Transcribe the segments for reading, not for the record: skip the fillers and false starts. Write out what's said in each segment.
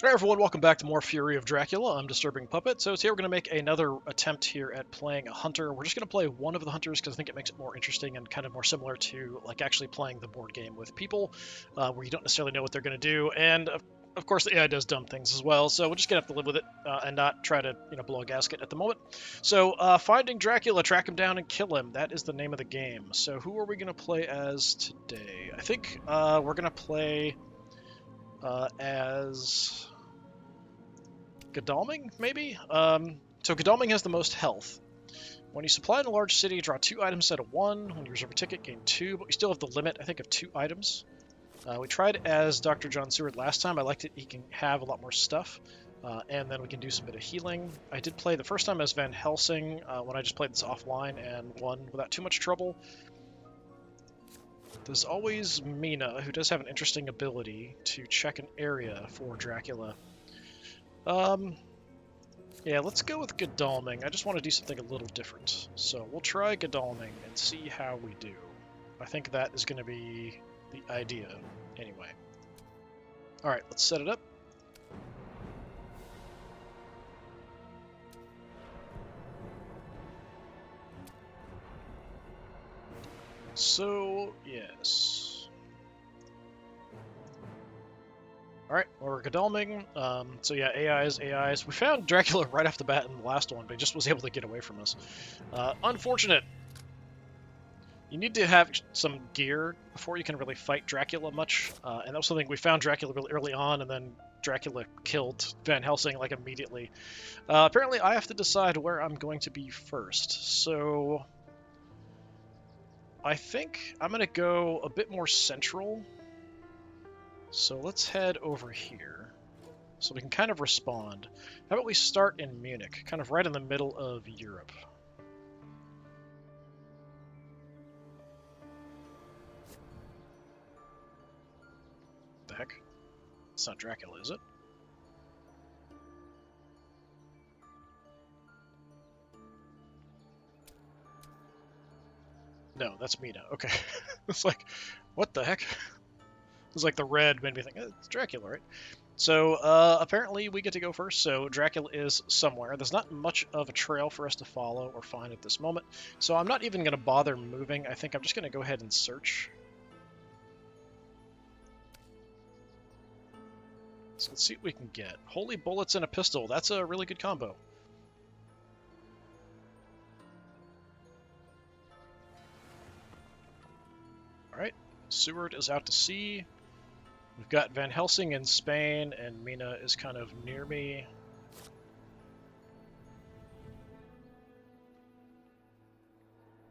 Hey everyone, welcome back to more Fury of Dracula. I'm DisturbingPuppet. So today we're going to make another attempt here at playing a hunter. We're just going to play one of the hunters because I think it makes it more interesting and kind of more similar to like actually playing the board game with people, where you don't necessarily know what they're going to do. And of course the AI does dumb things as well, so we're just going to have to live with it and not try to blow a gasket at the moment. So finding Dracula, track him down and kill him. That is the name of the game. So who are we going to play as today? I think we're going to play as Godalming, maybe? So Godalming has the most health. When you supply in a large city, draw 2 items instead of 1. When you reserve a ticket, gain 2, but we still have the limit, I think, of 2 items. We tried as Dr. John Seward last time. I liked it. He can have a lot more stuff, and then we can do some bit of healing. I did play the first time as Van Helsing when I just played this offline and won without too much trouble. There's always Mina, who does have an interesting ability to check an area for Dracula. Yeah, let's go with Godalming. I just want to do something a little different. So we'll try Godalming and see how we do. I think that is going to be the idea anyway. Alright, let's set it up. So, yes. Alright, we're Godalming. So yeah, AIs. We found Dracula right off the bat in the last one, but he just was able to get away from us. Unfortunate. You need to have some gear before you can really fight Dracula much, and that was something we found Dracula really early on, and then Dracula killed Van Helsing like immediately. Apparently I have to decide where I'm going to be first, so I think I'm going to go a bit more central. So let's head over here so we can kind of respond. How about we start in Munich, kind of right in the middle of Europe. The heck? It's not Dracula, is it? No, that's Mina. Okay. It's like, what the heck? It's like the red made me think, it's Dracula, right? So apparently we get to go first, so Dracula is somewhere. There's not much of a trail for us to follow or find at this moment, so I'm not even going to bother moving. I think I'm just going to go ahead and search. So let's see what we can get. Holy bullets and a pistol. That's a really good combo. Alright, Seward is out to sea. We've got Van Helsing in Spain, and Mina is kind of near me.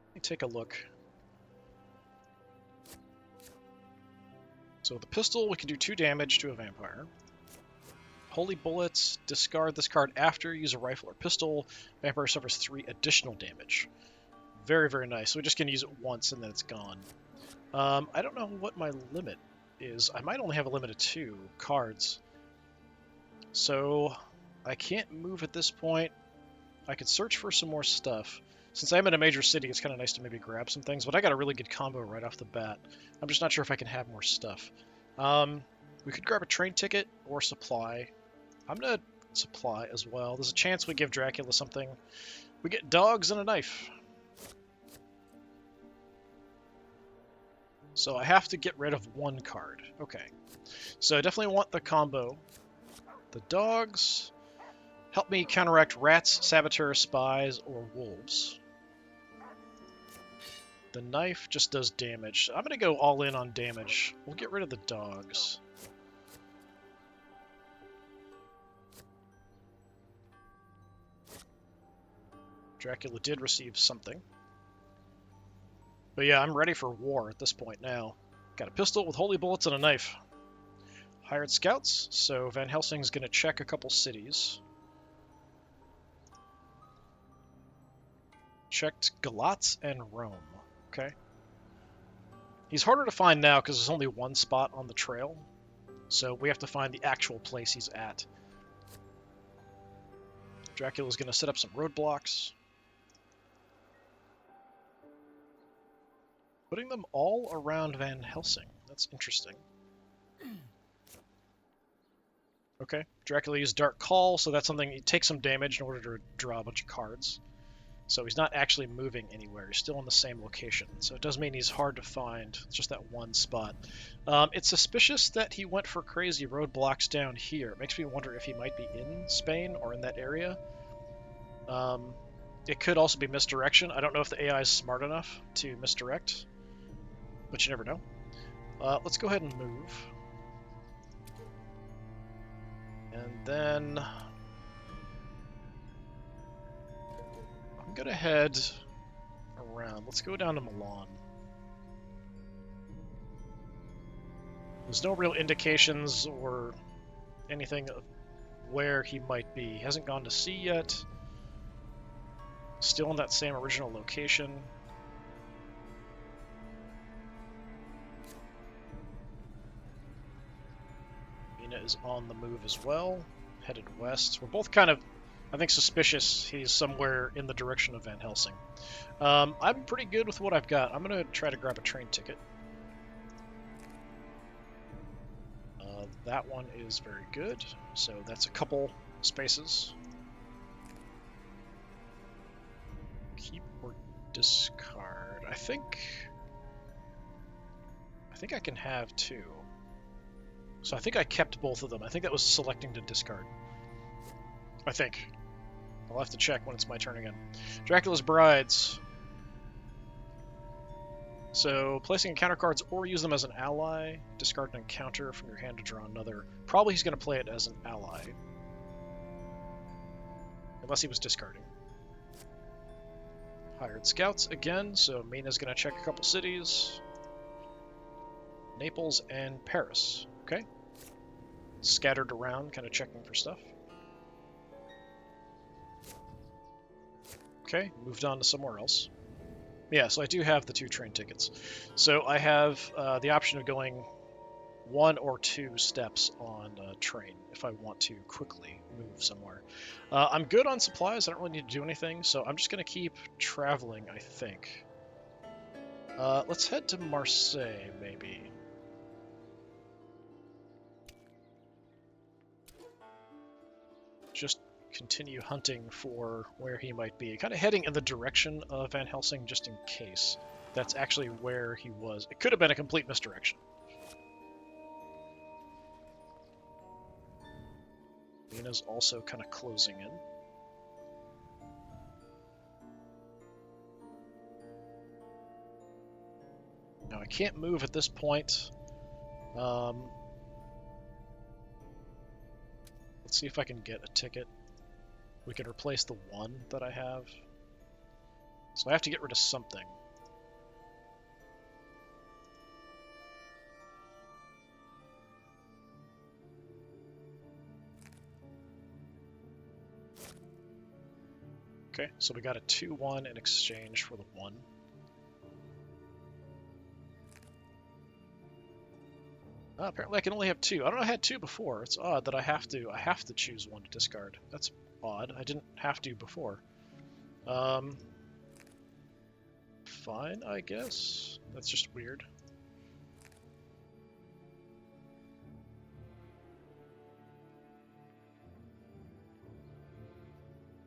Let me take a look. So with the pistol, we can do 2 damage to a vampire. Holy bullets, discard this card after you use a rifle or pistol. Vampire suffers 3 additional damage. Very, very nice. So we just can use it once and then it's gone. I don't know what my limit is. I might only have a limit of 2 cards. So I can't move at this point. I could search for some more stuff. Since I'm in a major city, it's kind of nice to maybe grab some things, but I got a really good combo right off the bat. I'm just not sure if I can have more stuff. We could grab a train ticket or supply. I'm going to supply as well. There's a chance we give Dracula something. We get dogs and a knife. So I have to get rid of 1 card. Okay. So I definitely want the combo. The dogs help me counteract rats, saboteurs, spies, or wolves. The knife just does damage. I'm going to go all in on damage. We'll get rid of the dogs. Dracula did receive something. But yeah, I'm ready for war at this point now. Got a pistol with holy bullets and a knife. Hired scouts, so Van Helsing's going to check a couple cities. Checked Galatz and Rome. Okay. He's harder to find now because there's only 1 spot on the trail, so we have to find the actual place he's at. Dracula's going to set up some roadblocks. Putting them all around Van Helsing. That's interesting. Okay. Dracula used Dark Call, so that's something, he takes some damage in order to draw a bunch of cards. So he's not actually moving anywhere. He's still in the same location. So it does mean he's hard to find. It's just that one spot. It's suspicious that he went for crazy roadblocks down here. It makes me wonder if he might be in Spain or in that area. It could also be misdirection. I don't know if the AI is smart enough to misdirect, but you never know. Let's go ahead and move. And then I'm going to head around. Let's go down to Milan. There's no real indications or anything of where he might be. He hasn't gone to sea yet. Still in that same original location. Mina is on the move as well, headed west. We're both kind of, I think, suspicious he's somewhere in the direction of Van Helsing. I'm pretty good with what I've got. I'm going to try to grab a train ticket. That one is very good, so that's a couple spaces. Keep or discard. I think I can have two. So I think I kept both of them. I think that was selecting to discard. I think. I'll have to check when it's my turn again. Dracula's Brides. So placing encounter cards or use them as an ally. Discard an encounter from your hand to draw another. Probably he's going to play it as an ally. Unless he was discarding. Hired scouts again, so Mina's going to check a couple cities. Naples and Paris. Okay. Scattered around, kind of checking for stuff. Okay, moved on to somewhere else. Yeah, so I do have the two train tickets. So I have the option of going 1 or 2 steps on a train if I want to quickly move somewhere. I'm good on supplies. I don't really need to do anything, so I'm just going to keep traveling, I think. Let's head to Marseille, maybe. Just continue hunting for where he might be. Kind of heading in the direction of Van Helsing just in case that's actually where he was. It could have been a complete misdirection. Mina's also kind of closing in. Now I can't move at this point. Let's see if I can get a ticket. We can replace the 1 that I have. So I have to get rid of something. Okay, so we got a 2-1 in exchange for the 1. Apparently I can only have 2. I don't know, I had 2 before. It's odd that I have to choose 1 to discard. That's odd. I didn't have to before. Fine, I guess. That's just weird.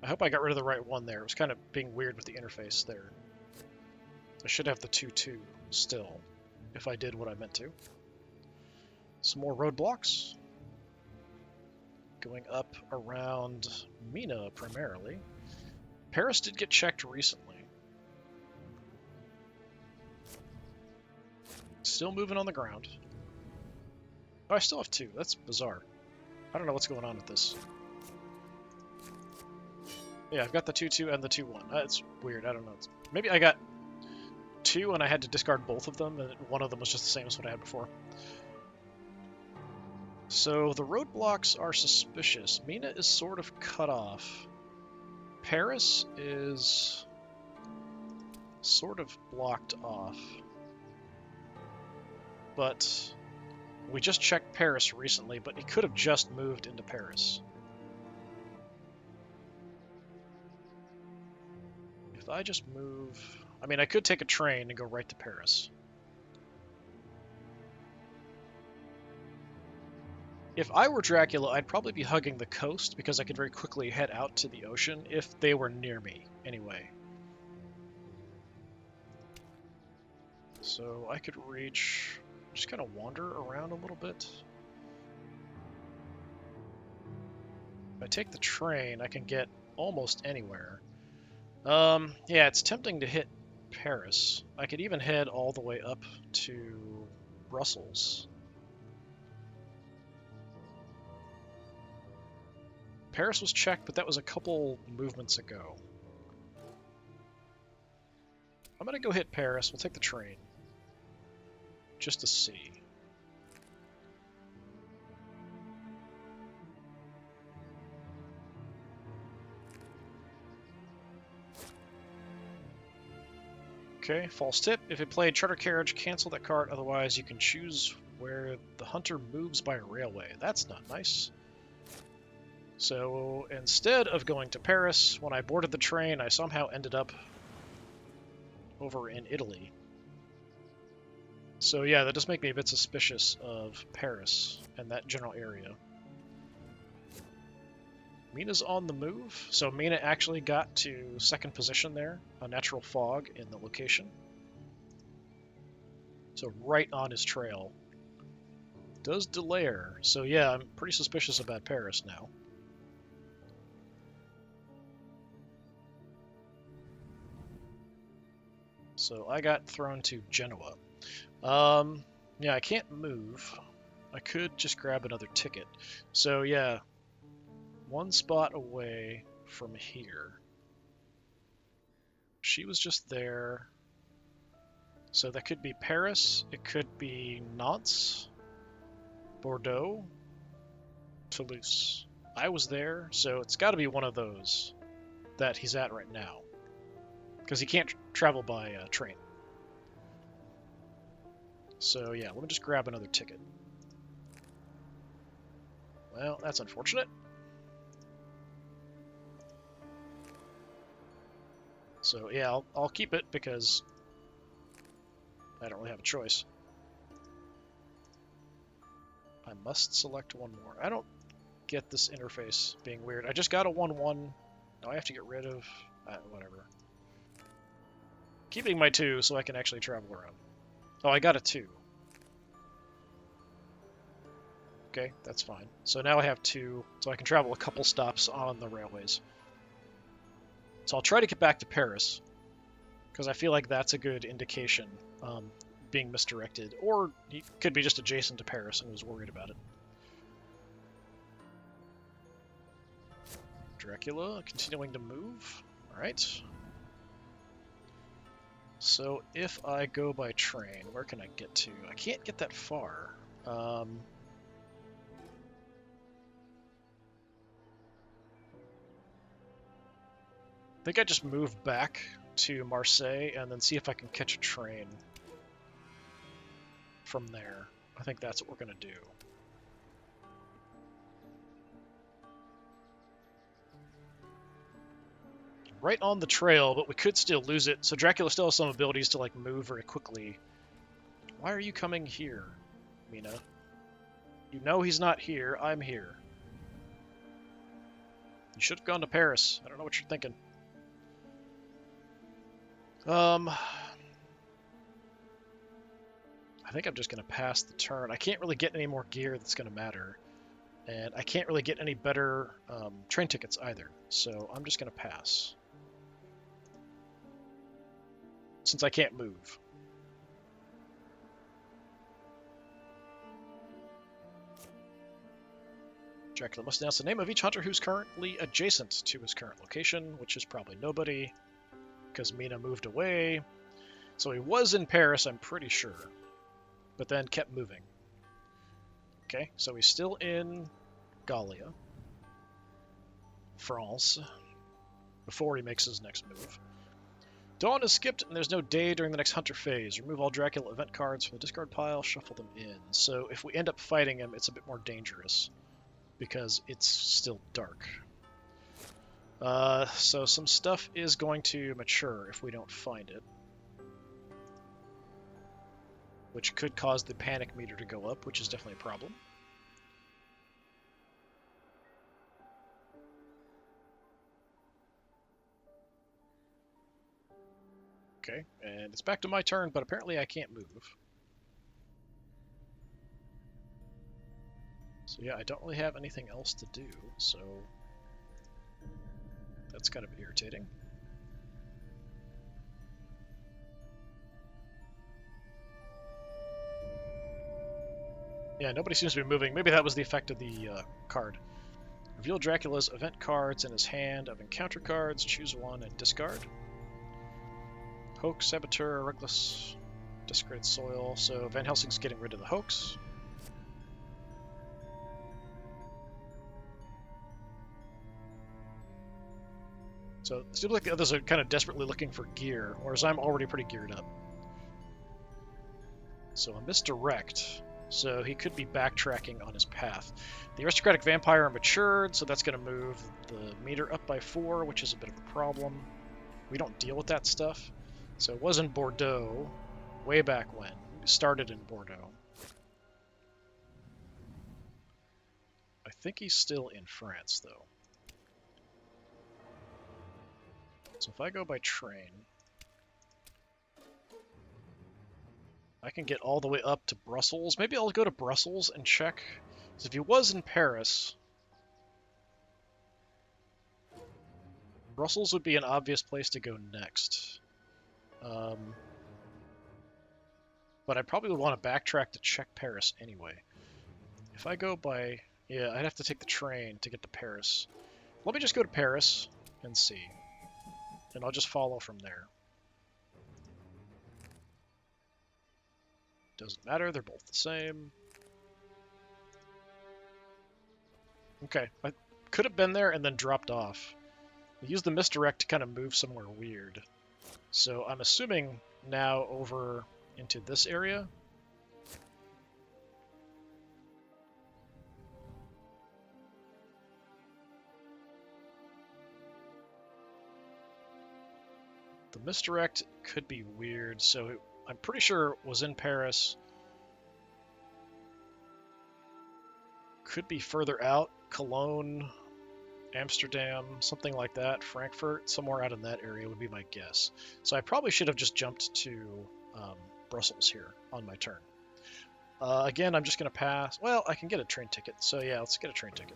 I hope I got rid of the right one there. It was kind of being weird with the interface there. I should have the 2-2 still, if I did what I meant to. Some more roadblocks. Going up around Mina, primarily. Paris did get checked recently. Still moving on the ground. Oh, I still have 2. That's bizarre. I don't know what's going on with this. Yeah, I've got the 2-2 and the 2-1. It's weird. I don't know. Maybe I got 2 and I had to discard both of them, and one of them was just the same as what I had before. So the roadblocks are suspicious. Mina is sort of cut off. Paris is sort of blocked off. But we just checked Paris recently, but he could have just moved into Paris. If I just move... I mean, I could take a train and go right to Paris. If I were Dracula, I'd probably be hugging the coast because I could very quickly head out to the ocean if they were near me, anyway. So I could reach, just kind of wander around a little bit. If I take the train, I can get almost anywhere. Yeah, it's tempting to hit Paris. I could even head all the way up to Brussels. Paris was checked, but that was a couple movements ago. I'm gonna go hit Paris. We'll take the train. Just to see. Okay, false tip. If you played Charter Carriage, cancel that card. Otherwise, you can choose where the hunter moves by railway. That's not nice. So instead of going to Paris, when I boarded the train, I somehow ended up over in Italy. So yeah, that does make me a bit suspicious of Paris and that general area. Mina's on the move, so Mina actually got to second position there, a natural fog in the location. So right on his trail. Does delay her, so yeah, I'm pretty suspicious about Paris now. So I got thrown to Genoa. Yeah, I can't move. I could just grab another ticket. So yeah, one spot away from here. She was just there. So that could be Paris, it could be Nantes, Bordeaux, Toulouse. I was there, so it's got to be one of those that he's at right now. Because he can't travel by train. So yeah, let me just grab another ticket. Well, that's unfortunate. So yeah, I'll keep it because I don't really have a choice. I must select one more. I don't get this interface being weird. I just got a 1-1. Now I have to get rid of... whatever. Keeping my 2 so I can actually travel around. Oh, I got a 2. Okay, that's fine. So now I have 2, so I can travel a couple stops on the railways. So I'll try to get back to Paris, because I feel like that's a good indication, being misdirected. Or he could be just adjacent to Paris and was worried about it. Dracula, continuing to move. Alright. So if I go by train, where can I get to? I can't get that far. I think I just move back to Marseille and then see if I can catch a train from there. I think that's what we're going to do. Right on the trail, but we could still lose it. So Dracula still has some abilities to like move very quickly. Why are you coming here, Mina? You know he's not here. I'm here. You should have gone to Paris. I don't know what you're thinking. I think I'm just going to pass the turn. I can't really get any more gear that's going to matter. And I can't really get any better train tickets either. So I'm just going to pass. Since I can't move. Dracula must announce the name of each hunter who's currently adjacent to his current location, which is probably nobody, because Mina moved away. So he was in Paris, I'm pretty sure, but then kept moving. Okay, so he's still in Gallia, France, before he makes his next move. Dawn is skipped, and there's no day during the next hunter phase. Remove all Dracula event cards from the discard pile, shuffle them in. So if we end up fighting him, it's a bit more dangerous, because it's still dark. So some stuff is going to mature if we don't find it, which could cause the panic meter to go up, which is definitely a problem. Okay, and it's back to my turn, but apparently I can't move. So yeah, I don't really have anything else to do, so that's kind of irritating. Yeah, nobody seems to be moving. Maybe that was the effect of the card. Reveal Dracula's event cards in his hand of encounter cards. Choose one and discard. Hoax, Saboteur, Reckless, Discarded Soil. So Van Helsing's getting rid of the Hoax. So it seems like the others are kind of desperately looking for gear, whereas I'm already pretty geared up. So a misdirect. So he could be backtracking on his path. The aristocratic vampire matured, so that's going to move the meter up by 4, which is a bit of a problem. We don't deal with that stuff. So it was in Bordeaux, way back when. It started in Bordeaux. I think he's still in France, though. So if I go by train, I can get all the way up to Brussels. Maybe I'll go to Brussels and check. Because if he was in Paris, Brussels would be an obvious place to go next. But I probably would want to backtrack to check Paris anyway. If I go by... Yeah, I'd have to take the train to get to Paris. Let me just go to Paris and see. And I'll just follow from there. Doesn't matter, they're both the same. Okay, I could have been there and then dropped off. I used the misdirect to kind of move somewhere weird. So I'm assuming now over into this area. The misdirect could be weird, so I'm pretty sure it was in Paris. Could be further out, Cologne, Amsterdam, something like that, Frankfurt, somewhere out in that area would be my guess. So I probably should have just jumped to Brussels here on my turn. Again, I'm just going to pass. Well, I can get a train ticket, so yeah, let's get a train ticket.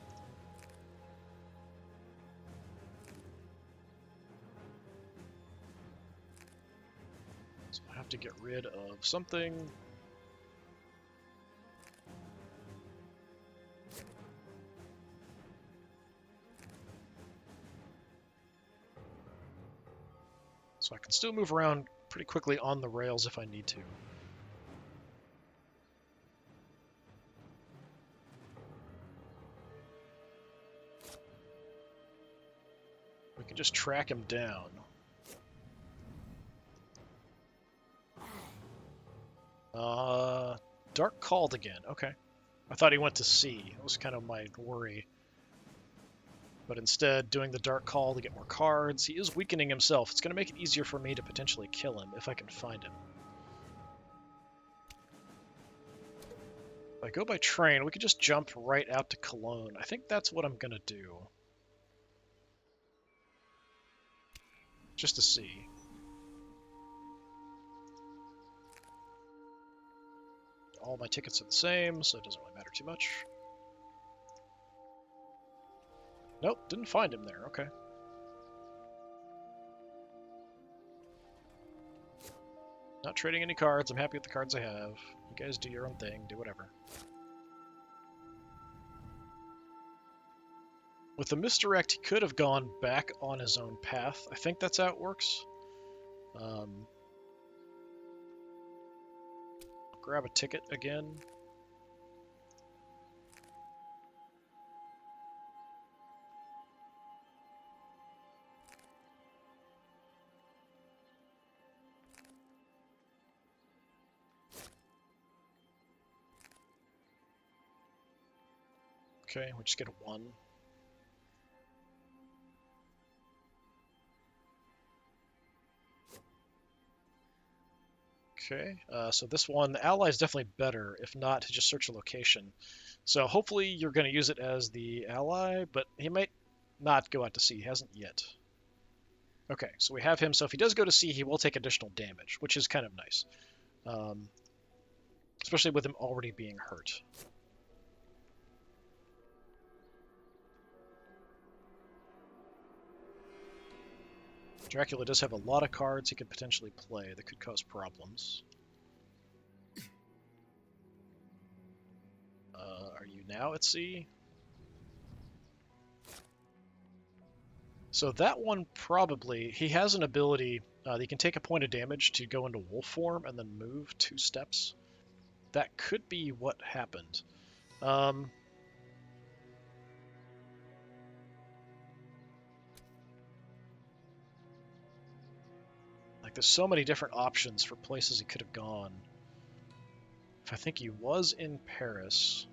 So I have to get rid of something. So I can still move around pretty quickly on the rails if I need to. We can just track him down. Dark called again. Okay. I thought he went to sea. That was kind of my worry. But instead, doing the Dark Call to get more cards. He is weakening himself. It's going to make it easier for me to potentially kill him if I can find him. If I go by train, we could just jump right out to Cologne. I think that's what I'm going to do. Just to see. All my tickets are the same, so it doesn't really matter too much. Nope, didn't find him there. Okay. Not trading any cards. I'm happy with the cards I have. You guys do your own thing. Do whatever. With the misdirect, he could have gone back on his own path. I think that's how it works. Grab a ticket again. Okay, we just get a 1. Okay, so this one, the ally is definitely better, if not to just search a location. So hopefully you're going to use it as the ally, but he might not go out to sea. He hasn't yet. Okay, so we have him, so if he does go to sea, he will take additional damage, which is kind of nice. Especially with him already being hurt. Dracula does have a lot of cards he could potentially play that could cause problems. Are you now at sea? So that one probably, he has an ability that he can take a point of damage to go into wolf form and then move 2 steps. That could be what happened. Like, there's so many different options for places he could have gone. If I think he was in Paris,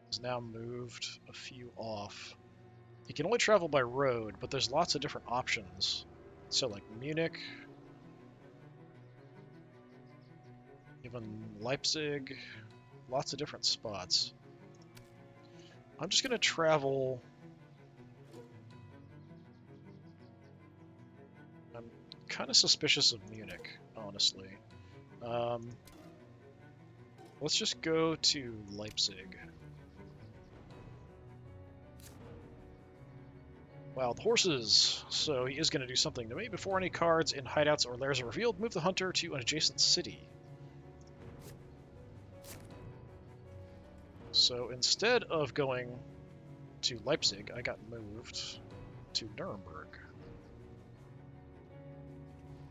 he's now moved a few off. He can only travel by road, but there's lots of different options. So, like Munich, even Leipzig, lots of different spots. I'm just going to travel. I'm kind of suspicious of Munich, honestly. Let's just go to Leipzig. Wow, the horses! So he is going to do something to me. Before any cards in hideouts or lairs are revealed, move the hunter to an adjacent city. So instead of going to Leipzig, I got moved to Nuremberg.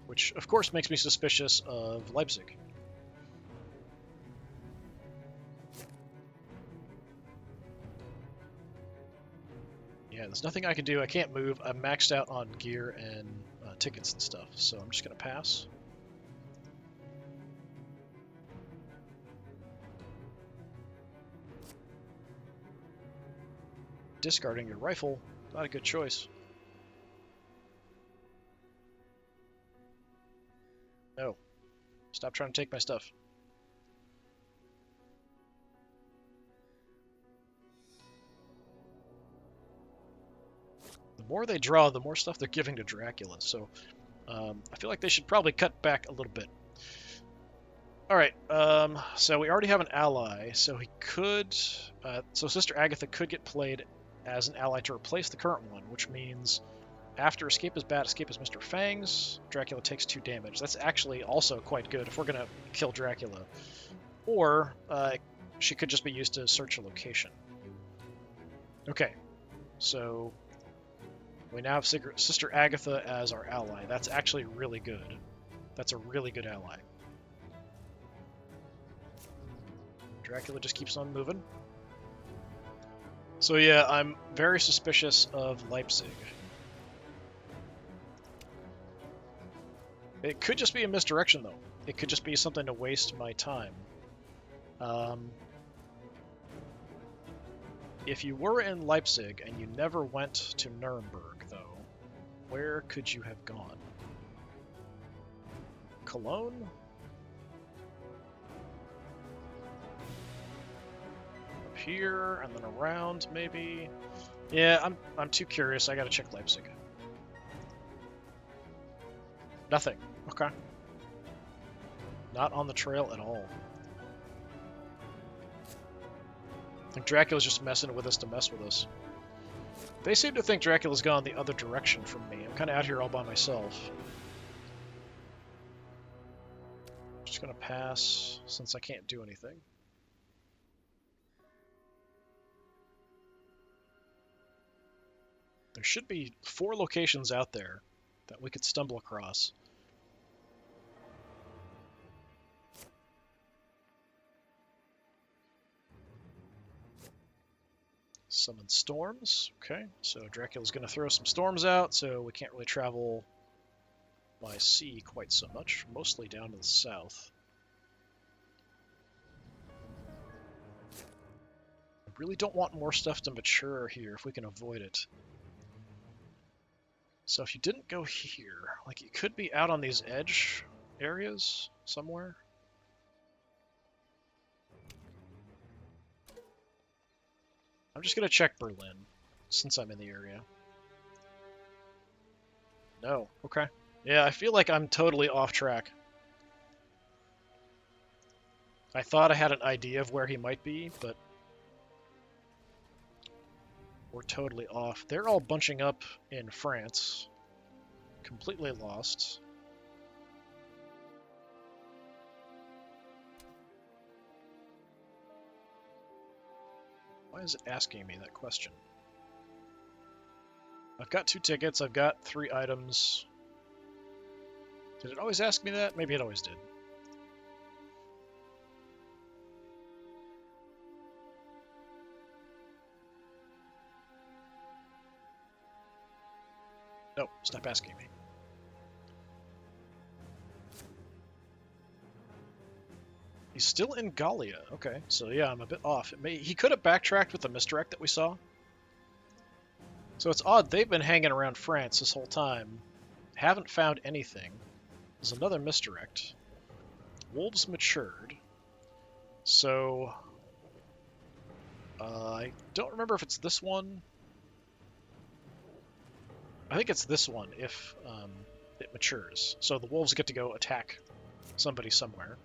Which, of course, makes me suspicious of Leipzig. Yeah, there's nothing I can do. I can't move. I'm maxed out on gear and tickets and stuff, so I'm just going to pass. Discarding your rifle, not a good choice. No. Stop trying to take my stuff. The more they draw, the more stuff they're giving to Dracula, so I feel like they should probably cut back a little bit. Alright, so we already have an ally, so he could... so Sister Agatha could get played as an ally to replace the current one, which means after Escape is Bad, Escape is Mr. Fangs, Dracula takes 2 damage. That's actually also quite good if we're going to kill Dracula. Or she could just be used to search a location. Okay, so we now have Sister Agatha as our ally. That's actually really good. That's a really good ally. Dracula just keeps on moving. So yeah, I'm very suspicious of Leipzig. It could just be a misdirection, though. It could just be something to waste my time. If you were in Leipzig and you never went to Nuremberg, though, where could you have gone? Cologne? Up here, and then around, maybe? Yeah, I'm too curious. I gotta check Leipzig. Nothing. Okay. Not on the trail at all. I think Dracula's just messing with us to mess with us. They seem to think Dracula's gone the other direction from me. I'm kind of out here all by myself. Just gonna pass, since I can't do anything. There should be 4 locations out there that we could stumble across. Summon storms. Okay, so Dracula's going to throw some storms out, so we can't really travel by sea quite so much, mostly down to the south. I really don't want more stuff to mature here if we can avoid it. So if you didn't go here, like you could be out on these edge areas somewhere. I'm just going to check Berlin, since I'm in the area. No. Okay. Yeah, I feel like I'm totally off track. I thought I had an idea of where he might be, but we're totally off. They're all bunching up in France. Completely lost. Why is it asking me that question? I've got 2 tickets, I've got 3 items. Did it always ask me that? Maybe it always did. No, stop asking me. He's still in Gallia. Okay, so yeah, I'm a bit off. He could have backtracked with the misdirect that we saw. So it's odd, they've been hanging around France this whole time. Haven't found anything. There's another misdirect. Wolves matured. So I don't remember if it's this one. I think it's this one if it matures. So the wolves get to go attack somebody somewhere.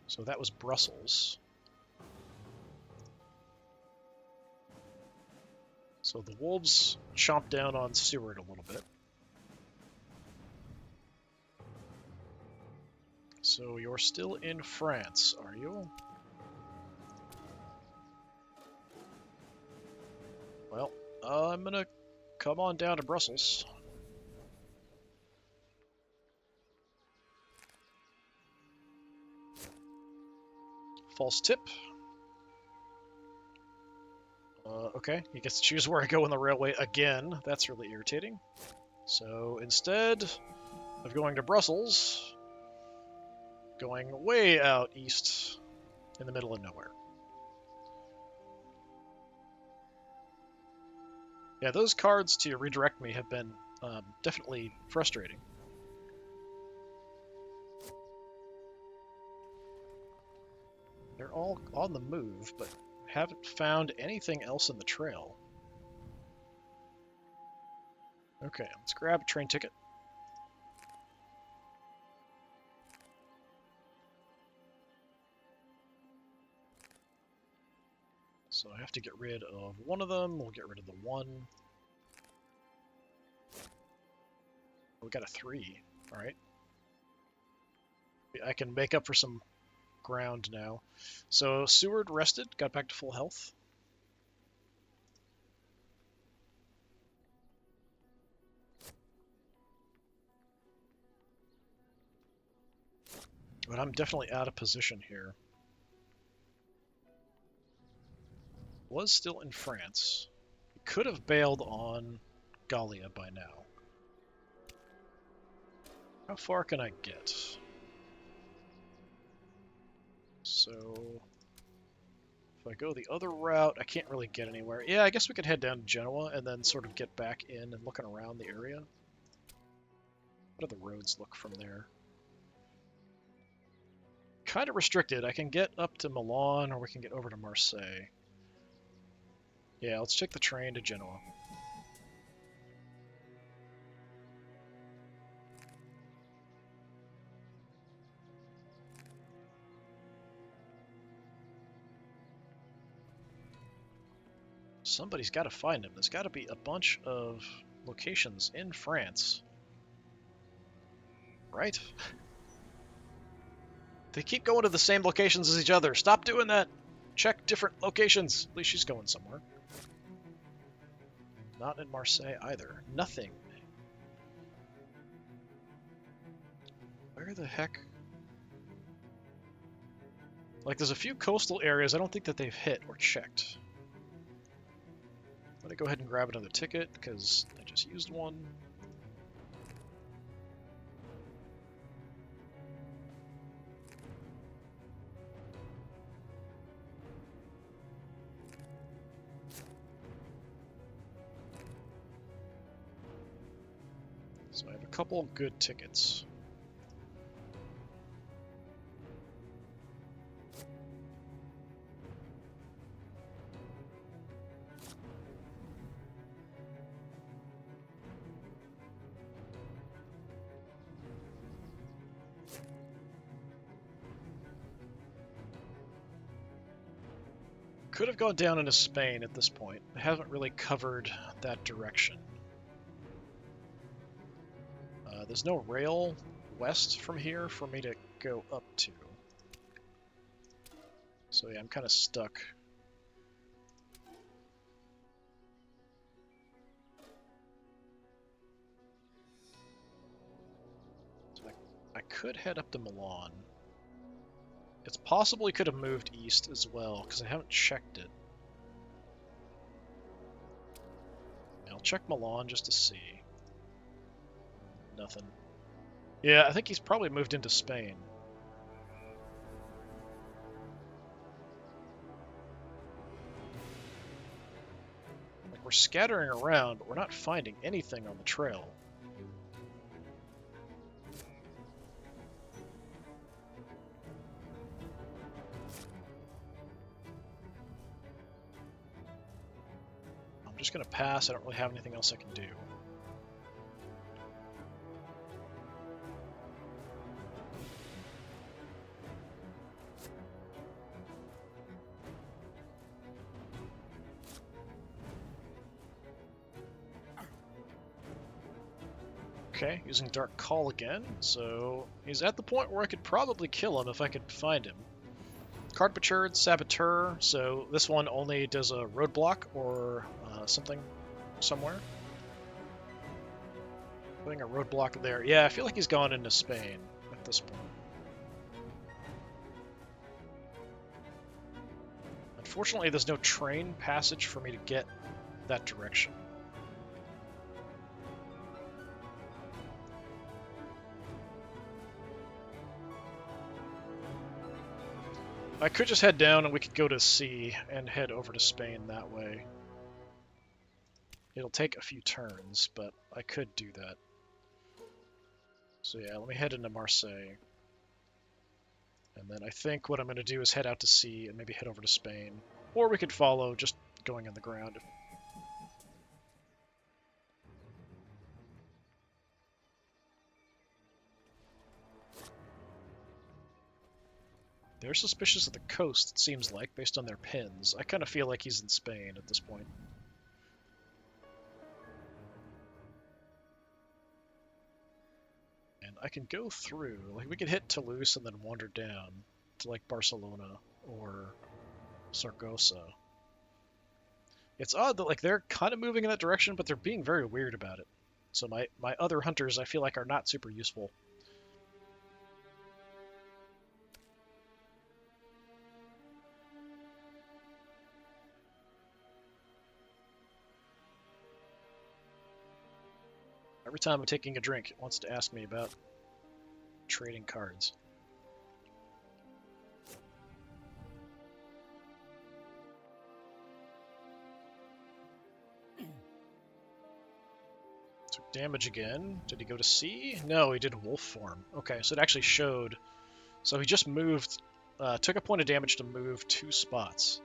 So that was Brussels. So the wolves chomp down on Seward a little bit. So you're still in France, are you? Well, I'm gonna come on down to Brussels. False tip. Okay, he gets to choose where I go on the railway again. That's really irritating. So instead of going to Brussels, going way out east in the middle of nowhere. Yeah, those cards to redirect me have been definitely frustrating. They're all on the move, but haven't found anything else in the trail. Okay, let's grab a train ticket. So I have to get rid of one of them. We'll get rid of the one. We got a 3. All right. I can make up for some ground now. So Seward rested, got back to full health. But I'm definitely out of position here. Was still in France. He could have bailed on Gallia by now. How far can I get? So if I go the other route, I can't really get anywhere. Yeah, I guess we could head down to Genoa and then sort of get back in and looking around the area. What do the roads look from there? Kind of restricted. I can get up to Milan or we can get over to Marseille. Yeah, let's take the train to Genoa. Somebody's got to find him. There's got to be a bunch of locations in France. Right? They keep going to the same locations as each other. Stop doing that. Check different locations. At least she's going somewhere. Not in Marseille either. Nothing. Where the heck? Like, there's a few coastal areas I don't think that they've hit or checked. I'm gonna go ahead and grab another ticket because I just used one. So I have a couple good tickets. Could have gone down into Spain at this point. I haven't really covered that direction. There's no rail west from here for me to go up to. So yeah, I'm kind of stuck. So I could head up to Milan. It's possible he could have moved east as well, because I haven't checked it. I'll check Milan just to see. Nothing. Yeah, I think he's probably moved into Spain. Like, we're scattering around, but we're not finding anything on the trail. I'm just going to pass. I don't really have anything else I can do. Okay, using Dark Call again, so he's at the point where I could probably kill him if I could find him. Card matured, Saboteur, so this one only does a roadblock or something somewhere. Putting a roadblock there. Yeah, I feel like he's gone into Spain at this point. Unfortunately, there's no train passage for me to get that direction. I could just head down and we could go to sea and head over to Spain that way. It'll take a few turns, but I could do that. So yeah, let me head into Marseille. And then I think what I'm going to do is head out to sea and maybe head over to Spain. Or we could follow just going on the ground. They're suspicious of the coast, it seems like, based on their pins. I kind of feel like he's in Spain at this point. And I can go through, like we could hit Toulouse and then wander down to like Barcelona or Saragossa. It's odd that like they're kind of moving in that direction, but they're being very weird about it. So my other hunters I feel like are not super useful. Every time I'm taking a drink, it wants to ask me about trading cards. Took damage again. Did he go to sea? No, he did wolf form. Okay, so it actually showed. So he just moved, took a point of damage to move 2 spots.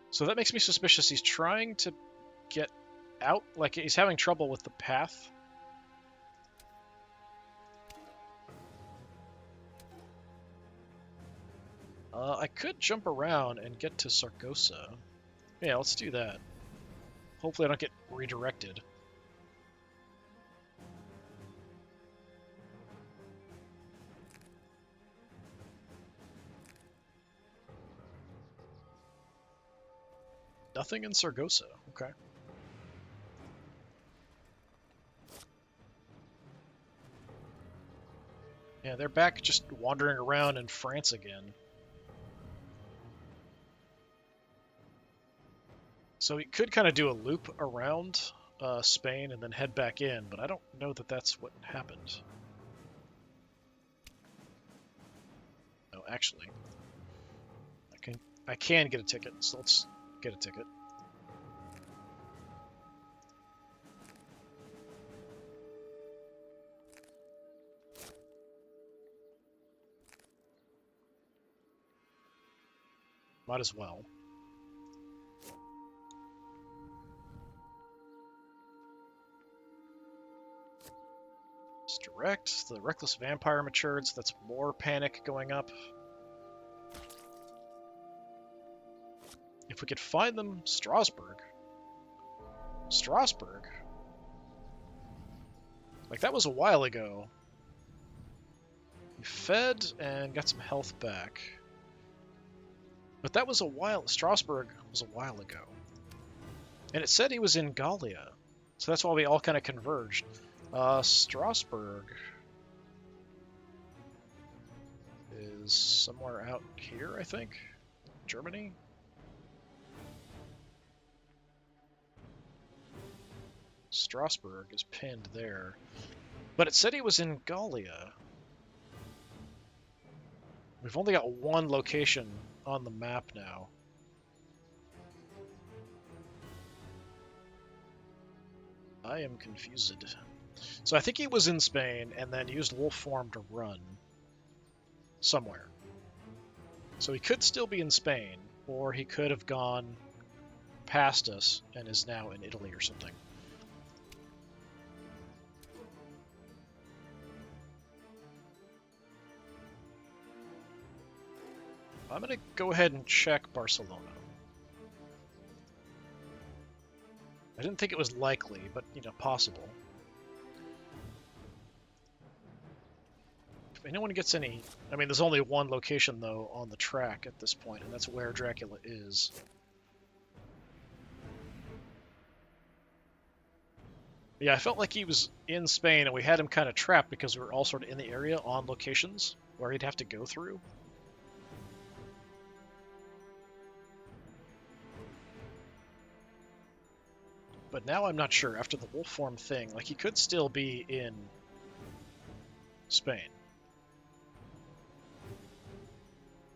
So that makes me suspicious. He's trying to get out, like he's having trouble with the path. I could jump around and get to Saragossa. Yeah, let's do that. Hopefully I don't get redirected. Nothing in Saragossa. Okay. Yeah, they're back just wandering around in France again. So we could kind of do a loop around Spain and then head back in, but I don't know that that's what happened. No, actually, I can get a ticket, so let's get a ticket. Might as well. It's direct. The Reckless Vampire matured, so that's more panic going up. if we could find them, Strasbourg. Strasbourg? Like, that was a while ago. We fed and got some health back. But that was a while... Strasbourg was a while ago. And it said he was in Gallia. So that's why we all kind of converged. Strasbourg is somewhere out here, I think. Germany? Strasbourg is pinned there. But it said he was in Gallia. We've only got one location on the map now. I am confused. So I think he was in Spain and then used wolf form to run somewhere. So he could still be in Spain, or he could have gone past us and is now in Italy or something. I'm going to go ahead and check Barcelona. I didn't think it was likely, but, you know, possible. If anyone gets any... I mean, there's only one location, though, on the track at this point, and that's where Dracula is. Yeah, I felt like he was in Spain, and we had him kind of trapped because we were all sort of in the area on locations where he'd have to go through. But now I'm not sure, after the wolf form thing. Like, he could still be in Spain.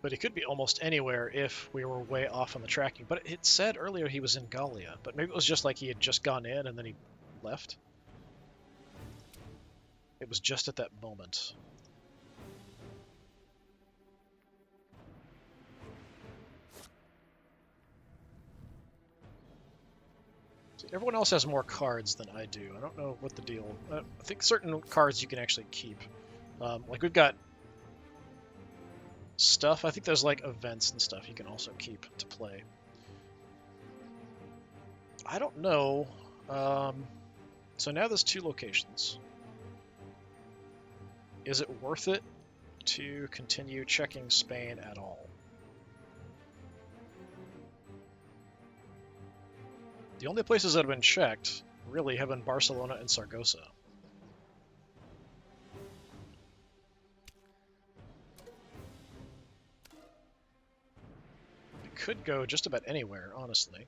But he could be almost anywhere if we were way off on the tracking. But it said earlier he was in Gallia. But maybe it was just like he had just gone in and then he left. It was just at that moment. Everyone else has more cards than I do. I don't know what the deal... I think certain cards you can actually keep. Like, we've got stuff. I think there's, like, events and stuff you can also keep to play. I don't know. So now there's 2 locations. Is it worth it to continue checking Spain at all? The only places that have been checked, really, have been Barcelona and Saragossa. It could go just about anywhere, honestly.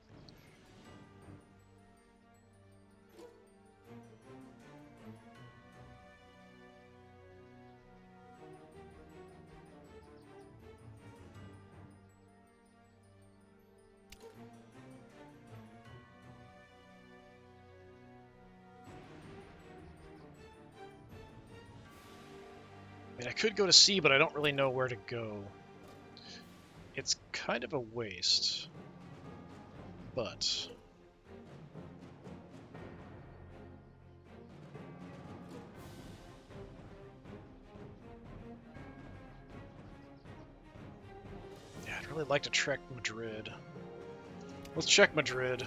I mean, I could go to sea, but I don't really know where to go. It's kind of a waste, but... yeah, I'd really like to check Madrid. Let's check Madrid.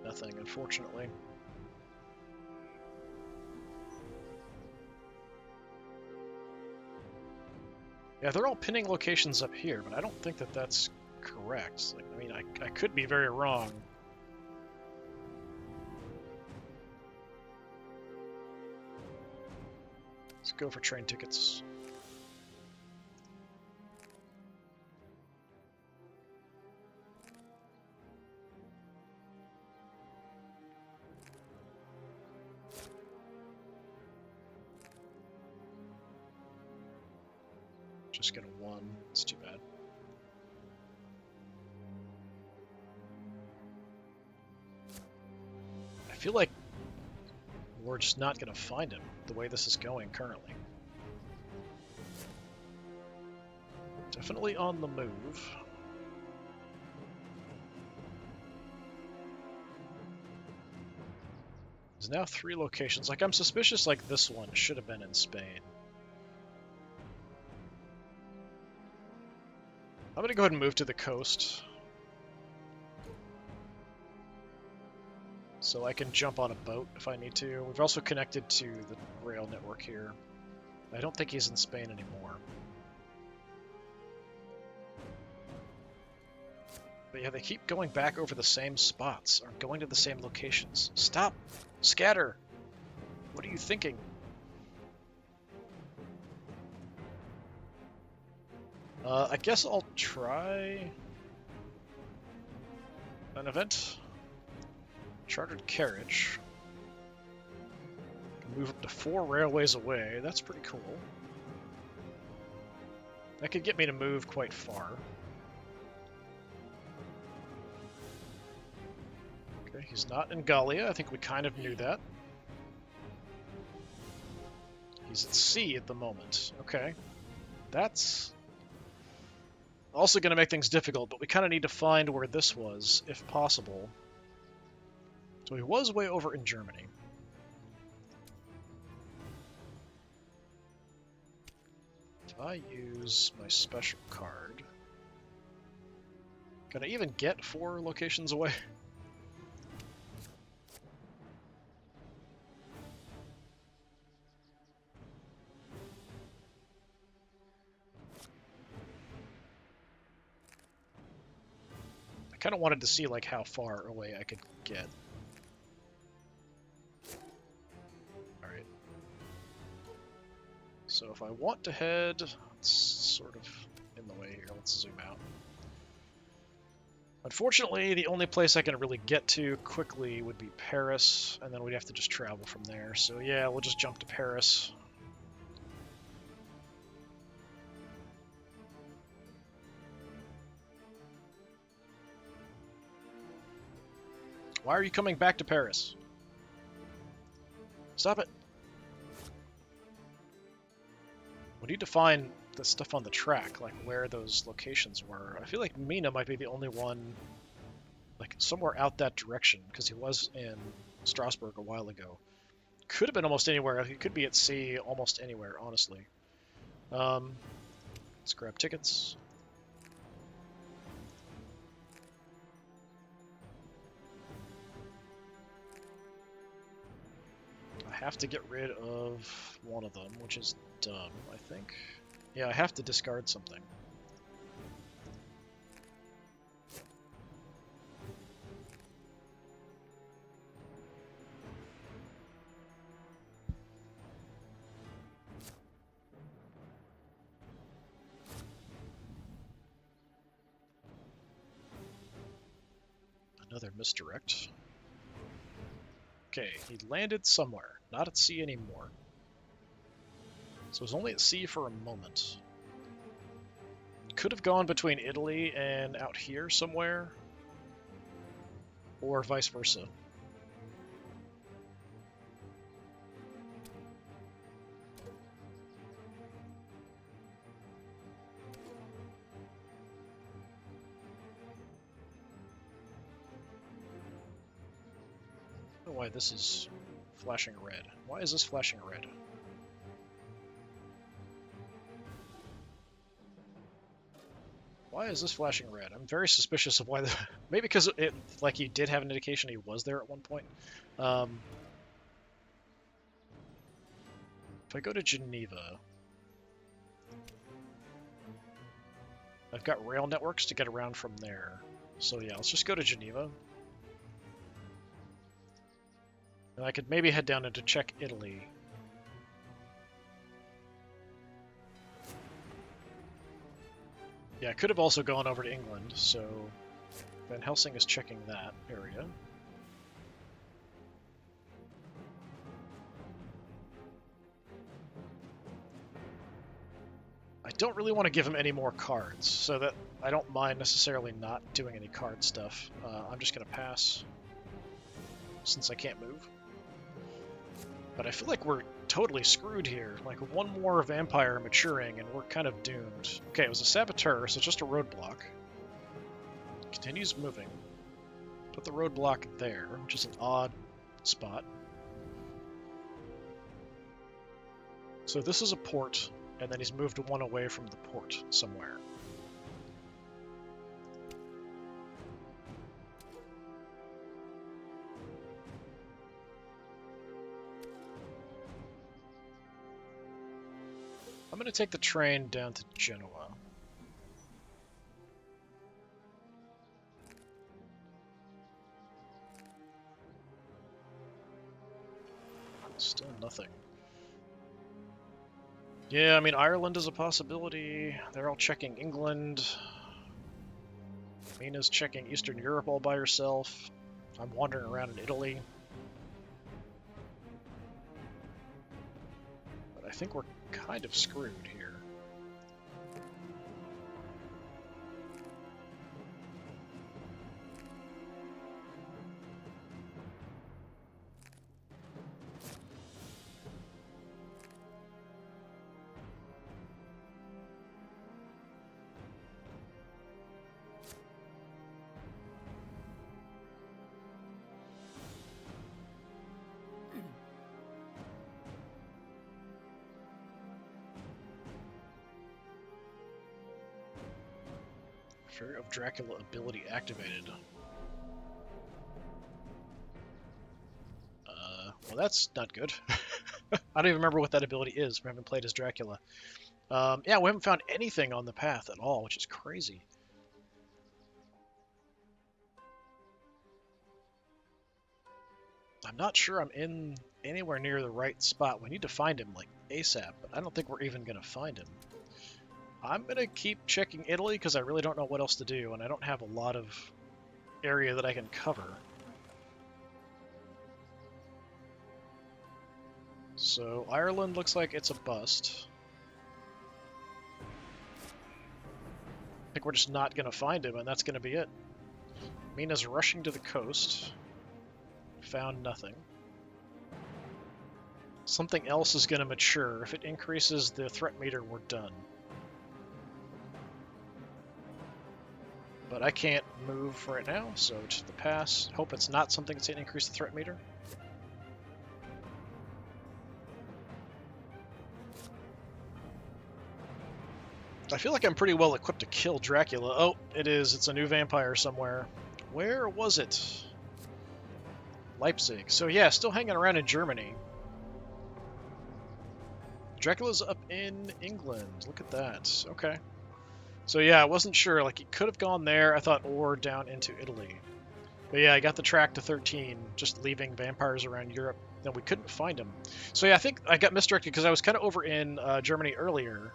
Nothing, unfortunately. Yeah, they're all pinning locations up here, but I don't think that that's correct. Like, I mean, I could be very wrong. Let's go for train tickets. Just get a 1. It's too bad. I feel like we're just not going to find him the way this is going currently. Definitely on the move. There's now 3 locations. Like, I'm suspicious like this one should have been in Spain. I'm gonna go ahead and move to the coast. So I can jump on a boat if I need to. We've also connected to the rail network here. I don't think he's in Spain anymore. But yeah, they keep going back over the same spots, or going to the same locations. Stop! Scatter! What are you thinking? I guess I'll try an event. Chartered carriage. Can move up to 4 railways away. That's pretty cool. That could get me to move quite far. Okay, he's not in Gallia. I think we kind of knew that. He's at sea at the moment. Okay. That's also going to make things difficult, but we kind of need to find where this was, if possible. So he was way over in Germany. If I use my special card, can I even get 4 locations away? I kind of wanted to see like how far away I could get. Alright. So if I want to head, it's sort of in the way here. Let's zoom out. Unfortunately, the only place I can really get to quickly would be Paris, and then we'd have to just travel from there. So yeah, we'll just jump to Paris. Why are you coming back to Paris? Stop it! We need to find the stuff on the track, like where those locations were. I feel like Mina might be the only one, like somewhere out that direction, because he was in Strasbourg a while ago. Could have been almost anywhere. He could be at sea almost anywhere, honestly. Let's grab tickets. I have to get rid of one of them, which is dumb, I think. Yeah, I have to discard something. Another misdirect. Okay, he landed somewhere, not at sea anymore. So it was only at sea for a moment. Could have gone between Italy and out here somewhere, or vice versa. I don't know why this is flashing red. Why is this flashing red? Why is this flashing red? I'm very suspicious of why the... Maybe because it, like, he did have an indication he was there at one point. If I go to Geneva, I've got rail networks to get around from there. So yeah, let's just go to Geneva. And I could maybe head down into check Italy. Yeah, I could have also gone over to England, so Van Helsing is checking that area. I don't really want to give him any more cards, so that I don't mind necessarily not doing any card stuff. I'm just going to pass, since I can't move. But I feel like we're totally screwed here. Like, one more vampire maturing and we're kind of doomed. Okay, it was a saboteur, so it's just a roadblock. Continues moving. Put the roadblock there, which is an odd spot. So this is a port, and then he's moved one away from the port somewhere. I'm going to take the train down to Genoa. Still nothing. Yeah, I mean, Ireland is a possibility. They're all checking England. Mina's checking Eastern Europe all by herself. I'm wandering around in Italy. But I think we're kind of screwed here. Fury of Dracula ability activated. Well, that's not good. I don't even remember what that ability is. We haven't played as Dracula. Yeah, we haven't found anything on the path at all, which is crazy. I'm not sure I'm in anywhere near the right spot. We need to find him, like, ASAP, but I don't think we're even going to find him. I'm going to keep checking Italy because I really don't know what else to do, and I don't have a lot of area that I can cover. So Ireland looks like it's a bust. I think we're just not going to find him, and that's going to be it. Mina's rushing to the coast. Found nothing. Something else is going to mature. If it increases the threat meter, we're done. But I can't move right now, so just the pass. Hope it's not something that's going to increase the threat meter. I feel like I'm pretty well equipped to kill Dracula. Oh, it is. It's a new vampire somewhere. Where was it? Leipzig. So yeah, still hanging around in Germany. Dracula's up in England. Look at that. Okay. So yeah, I wasn't sure. Like, he could have gone there, I thought, or down into Italy. But yeah, I got the track to 13, just leaving vampires around Europe. Then we couldn't find him. So yeah, I think I got misdirected because I was kind of over in Germany earlier.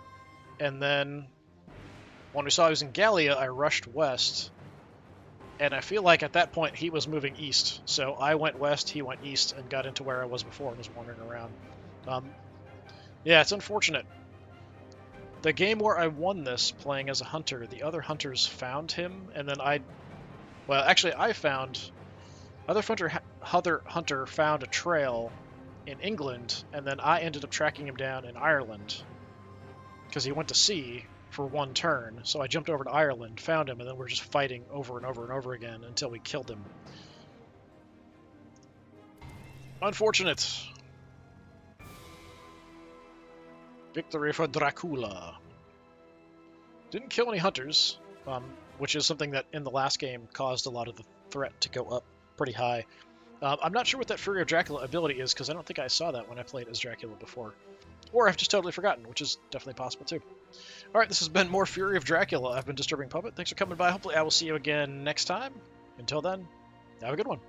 And then when we saw he was in Gallia, I rushed west. And I feel like at that point he was moving east. So I went west, he went east, and got into where I was before and was wandering around. Yeah, it's unfortunate. The game where I won this playing as a hunter, the other hunters found him, and then I found... Other hunter found a trail in England, and then I ended up tracking him down in Ireland. Because he went to sea for one turn, so I jumped over to Ireland, found him, and then we're just fighting over and over and over again until we killed him. Unfortunate. Victory for Dracula. Didn't kill any hunters, which is something that in the last game caused a lot of the threat to go up pretty high. I'm not sure what that Fury of Dracula ability is, because I don't think I saw that when I played as Dracula before. Or I've just totally forgotten, which is definitely possible too. Alright, this has been more Fury of Dracula. I've been Disturbing Puppet. Thanks for coming by. Hopefully I will see you again next time. Until then, have a good one.